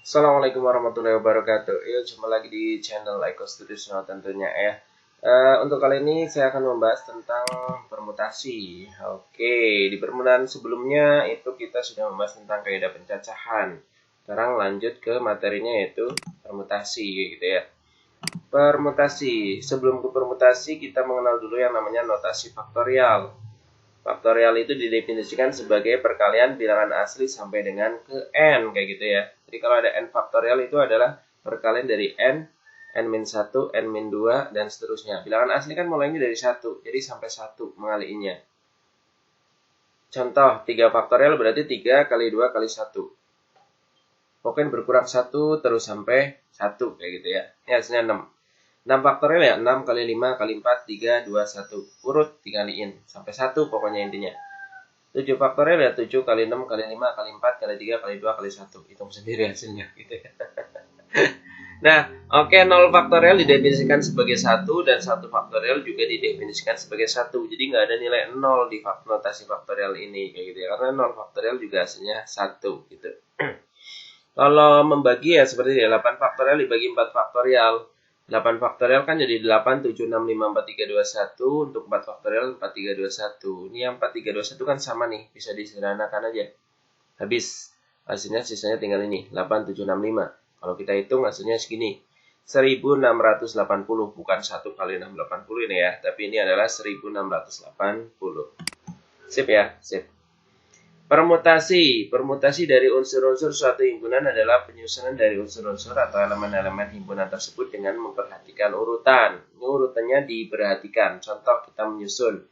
Assalamualaikum warahmatullahi wabarakatuh. Yuk, jumpa lagi di channel Eko Studio tentunya ya. Untuk kali ini saya akan membahas tentang permutasi. Oke, di permulaan sebelumnya itu kita sudah membahas tentang kaidah pencacahan. Sekarang lanjut ke materinya yaitu permutasi gitu ya. Permutasi. Sebelum ke permutasi kita mengenal dulu yang namanya notasi faktorial. Faktorial itu didefinisikan sebagai perkalian bilangan asli sampai dengan ke n kayak gitu ya. Jadi kalau ada n faktorial itu adalah perkalian dari n-1, n-2 dan seterusnya. Bilangan asli kan mulainya dari 1, jadi sampai 1 mengalinya. Contoh 3 faktorial berarti 3 kali 2 kali 1. Pokoknya berkurang 1 terus sampai 1 kayak gitu ya. Ini hasilnya 6. 6 faktorial ya, 6 kali 5 kali 4, 3, 2, 1. Urut dikaliin. Sampai 1 pokoknya intinya. 7 faktorial ya, 7 kali 6 kali 5 kali 4 kali 3 kali 2 kali 1. Hitung sendiri hasilnya. Gitu ya. Nah, oke, 0 faktorial didefinisikan sebagai 1 dan 1 faktorial juga didefinisikan sebagai 1. Jadi nggak ada nilai 0 di notasi faktorial ini. Kayak gitu ya. Karena 0 faktorial juga hasilnya 1. Gitu. Kalau membagi ya seperti ini, 8 faktorial dibagi 4 faktorial. 8 faktorial kan jadi 8, 7, 6, 5, 4, 3, 2, 1. Untuk 4 faktorial 4, 3, 2, 1. Ini yang 4, 3, 2, 1 kan sama nih. Bisa disederhanakan aja. Habis. Hasilnya sisanya tinggal ini. 8, 7, 6, 5. Kalau kita hitung hasilnya segini. 1680. Bukan 1 kali 680 ini ya. Tapi ini adalah 1680. Sip ya? Sip. Permutasi. Permutasi dari unsur-unsur suatu himpunan adalah penyusunan dari unsur-unsur atau elemen-elemen himpunan tersebut dengan memperhatikan urutan. Ini urutannya diperhatikan. Contoh kita menyusun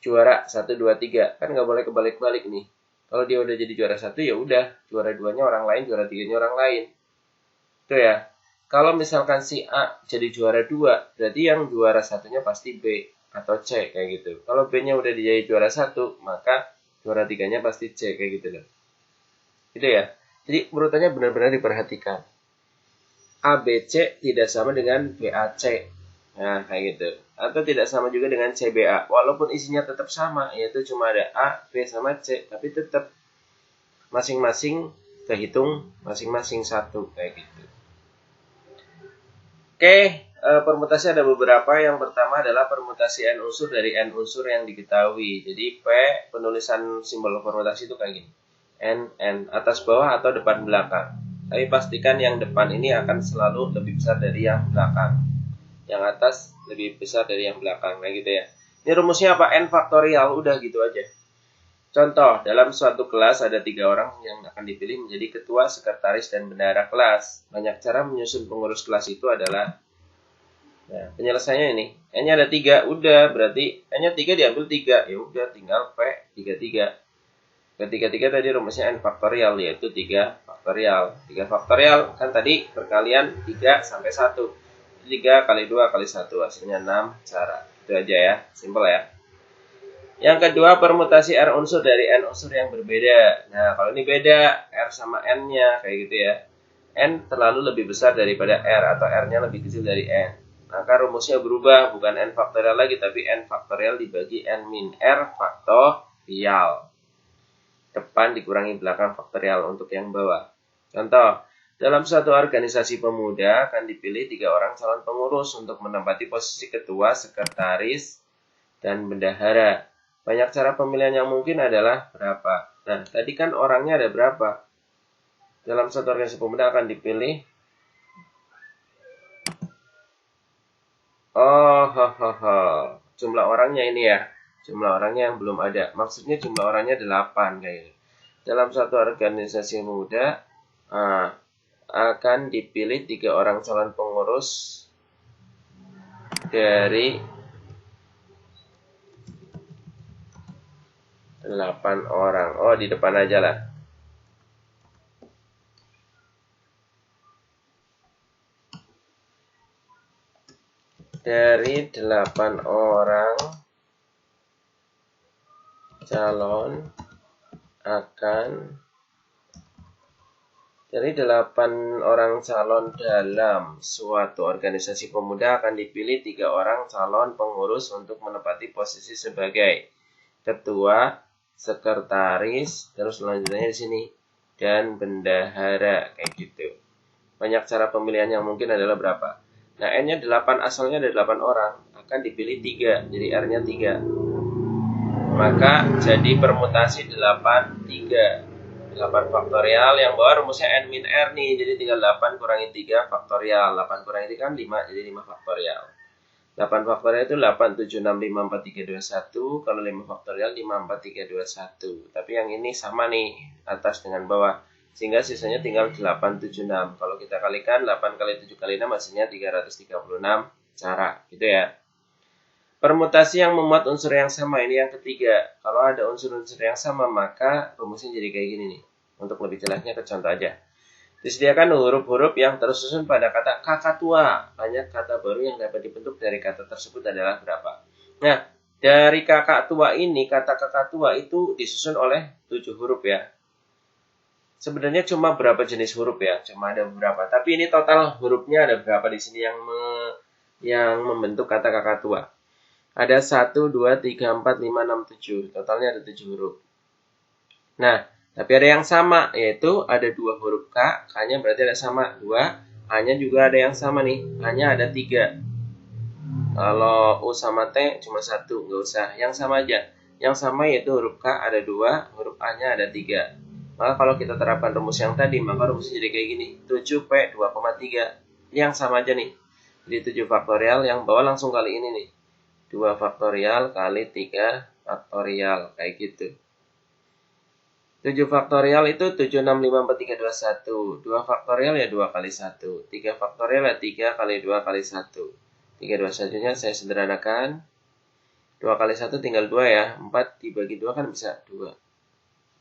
juara 1, 2, 3. Kan nggak boleh kebalik-balik nih. Kalau dia udah jadi juara 1 ya udah. Juara 2-nya orang lain, juara 3-nya orang lain. Itu ya. Kalau misalkan si A jadi juara 2, berarti yang juara 1-nya pasti B atau C kayak gitu. Kalau B-nya udah jadi juara 1, maka juara 3-nya pasti C kayak gitu loh. Gitu ya. Jadi urutannya benar-benar diperhatikan. ABC tidak sama dengan BAC. Nah, kayak gitu. Atau tidak sama juga dengan CBA. Walaupun isinya tetap sama, yaitu cuma ada A, B sama C, tapi tetap masing-masing kehitung masing-masing satu kayak gitu. Oke, permutasi ada beberapa. Yang pertama adalah permutasi n unsur dari n unsur yang diketahui. Jadi P penulisan simbol permutasi itu kayak gini. N atas bawah atau depan belakang. Tapi pastikan yang depan ini akan selalu lebih besar dari yang belakang. Yang atas lebih besar dari yang belakang, kayak gitu ya. Ini rumusnya apa? N faktorial, udah gitu aja. Contoh, dalam suatu kelas ada 3 orang yang akan dipilih menjadi ketua, sekretaris, dan bendahara kelas. Banyak cara menyusun pengurus kelas itu adalah, nah, penyelesaiannya ini. N-nya ada 3, udah, berarti N-nya 3 diambil 3. Ya udah, tinggal P 33. Ketiga-tiga tadi rumusnya N faktorial, yaitu 3 faktorial. 3 faktorial, kan tadi perkalian 3 sampai 1. 3 kali 2 kali 1, hasilnya 6 cara. Itu aja ya, simpel ya. Yang kedua, permutasi R unsur dari N unsur yang berbeda. Nah, kalau ini beda, R sama N-nya, kayak gitu ya. N terlalu lebih besar daripada R, atau R-nya lebih kecil dari N. Maka rumusnya berubah, bukan N faktorial lagi, tapi N faktorial dibagi N min R faktorial. Depan dikurangi belakang faktorial untuk yang bawah. Contoh, dalam suatu organisasi pemuda akan dipilih 3 orang calon pengurus untuk menempati posisi ketua, sekretaris, dan bendahara. Banyak cara pemilihan yang mungkin adalah berapa. Nah, tadi kan orangnya ada berapa? Dalam satu organisasi pemuda akan dipilih. Jumlah orangnya ini ya. Jumlah orangnya yang belum ada. Maksudnya jumlah orangnya 8 kayaknya. Dalam satu organisasi pemuda akan dipilih 3 orang calon pengurus dari 8 orang. Oh, di depan aja lah. Dari 8 orang calon dari 8 orang calon dalam suatu organisasi pemuda akan dipilih 3 orang calon pengurus untuk menempati posisi sebagai ketua, sekretaris, terus selanjutnya di sini dan bendahara, kayak gitu. Banyak cara pemilihan yang mungkin adalah berapa. Nah, N-nya 8, asalnya ada 8 orang, akan dipilih 3, jadi R-nya 3. Maka jadi permutasi 8, 3. 8 faktorial, yang bawah rumusnya N min R nih, jadi tinggal 8 kurangi 3 faktorial. 8 kurangi 3 kan 5, jadi 5 faktorial. 8 faktorial itu 8, 7, 6, 5, 4, 3, 2, 1. Kalau 5 faktorial 5, 4, 3, 2, 1. Tapi yang ini sama nih, atas dengan bawah. Sehingga sisanya tinggal 8, 7, 6. Kalau kita kalikan 8 kali 7 kali 6 hasilnya 336 cara, gitu ya. Permutasi yang memuat unsur yang sama, ini yang ketiga. Kalau ada unsur-unsur yang sama, maka rumusnya jadi kayak gini nih. Untuk lebih jelasnya ke contoh aja. Disediakan huruf-huruf yang tersusun pada kata kakak tua. Banyak kata baru yang dapat dibentuk dari kata tersebut adalah berapa. Nah, dari kakak tua ini, kata kakak tua itu disusun oleh 7 huruf ya. Sebenarnya cuma berapa jenis huruf ya, cuma ada beberapa. Tapi ini total hurufnya ada berapa di sini yang membentuk kata kakak tua. Ada 1, 2, 3, 4, 5, 6, 7. Totalnya ada 7 huruf. Nah, tapi ada yang sama, yaitu ada 2 huruf K. K-nya berarti ada sama 2. A-nya juga ada yang sama nih. A-nya ada 3. Kalau U sama T cuma 1, nggak usah. Yang sama aja. Yang sama yaitu huruf K ada 2, huruf A-nya ada 3. Maka kalau kita terapkan rumus yang tadi, maka rumusnya jadi kayak gini. 7P 2,3. Yang sama aja nih. Jadi 7 faktorial, yang bawah langsung kali ini nih. 2 faktorial kali 3 faktorial, kayak gitu. 7 faktorial itu 7, 6, 5, 4, 3, 2, 1. 2 faktorial ya 2 kali 1. 3 faktorial ya 3 kali 2 kali 1. 3, 2, 1-nya saya sederhanakan. 2 kali 1 tinggal 2 ya. 4 dibagi 2 kan bisa 2.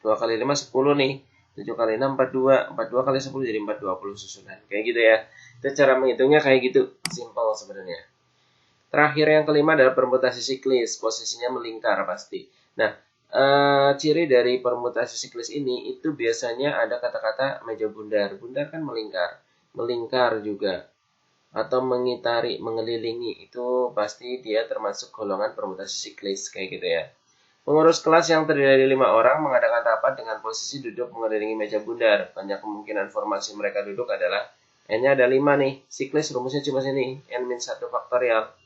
2 kali 5, 10 nih. 7 kali 6, 42. 42 kali 10 jadi 420 susunan. Kayak gitu ya. Itu cara menghitungnya kayak gitu. Simple sebenarnya. Terakhir yang kelima adalah permutasi siklis. Posisinya melingkar pasti. Nah, ciri dari permutasi siklis ini itu biasanya ada kata-kata meja bundar. Bundar kan melingkar. Melingkar juga. Atau mengitari, mengelilingi. Itu pasti dia termasuk golongan permutasi siklis. Kayak gitu ya. Pengurus kelas yang terdiri dari 5 orang mengadakan rapat dengan posisi duduk mengelilingi meja bundar. Banyak kemungkinan formasi mereka duduk adalah N-nya ada 5 nih. Siklis rumusnya cuma sini. N-1 faktorial.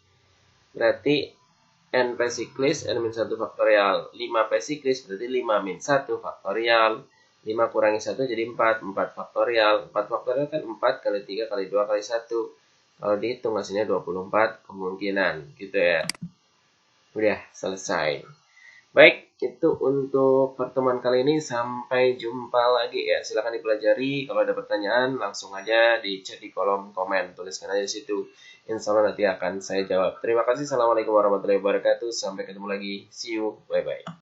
Berarti N P siklis, N-1 faktorial. 5P siklis berarti 5 min 1 faktorial. 5 kurangi 1 jadi 4. 4 faktorial. 4 faktorial kan 4 kali 3 kali 2 kali 1. Kalau dihitung hasilnya 24 kemungkinan. Gitu ya. Udah selesai. Baik, itu untuk pertemuan kali ini. Sampai jumpa lagi ya. Silahkan dipelajari. Kalau ada pertanyaan, langsung aja di chat di kolom komen. Tuliskan aja di situ. Insya Allah nanti akan saya jawab. Terima kasih. Assalamualaikum warahmatullahi wabarakatuh. Sampai ketemu lagi. See you. Bye-bye.